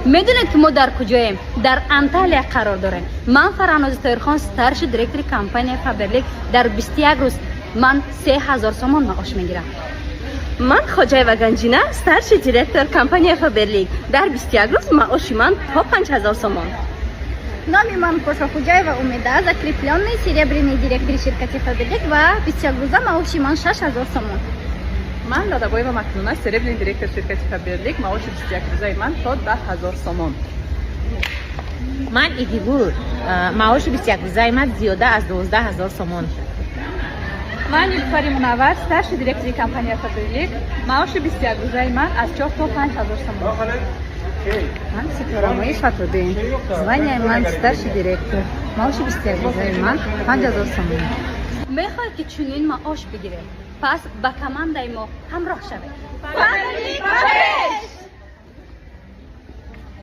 میدونید که ما در کجاییم؟ در انطالیا قرار داریم. من فرانوز طاهرخان ستارش دیرکتور کمپانی فابرلیک در 21 روز من 3000 سومان معاش میگیرم. من خواجه و گنجینه ستارش دیرکتور کمپانی فابرلیک در 21 روز معاش من تا 5000 سومان. نامی من پوشا خوجای و امیده закрепленный серебряный директор شرکت فابرلیک و 21 روزه معاش من 6000 سومان. من دادابای و مکنونه سربلین دیرکتور شرکت فابرلیک معاش 21 روزه من تا 10000 سومان. من ایدیگور معاش 21 روزه من زیاده از 12000 سومان. من نیلوفر منور ستارش دیرکتور کمپانی فابرلیک معاش 21 روزه من از 4 تا 5000 سومان. من ستاره فتودین звание من ستارش دیرکتور معاش 21 روزه من 5000 سومان. میخواید که چنین معاش بگیرید؟ پس با کماندای ما همراه شوید. فابرلیک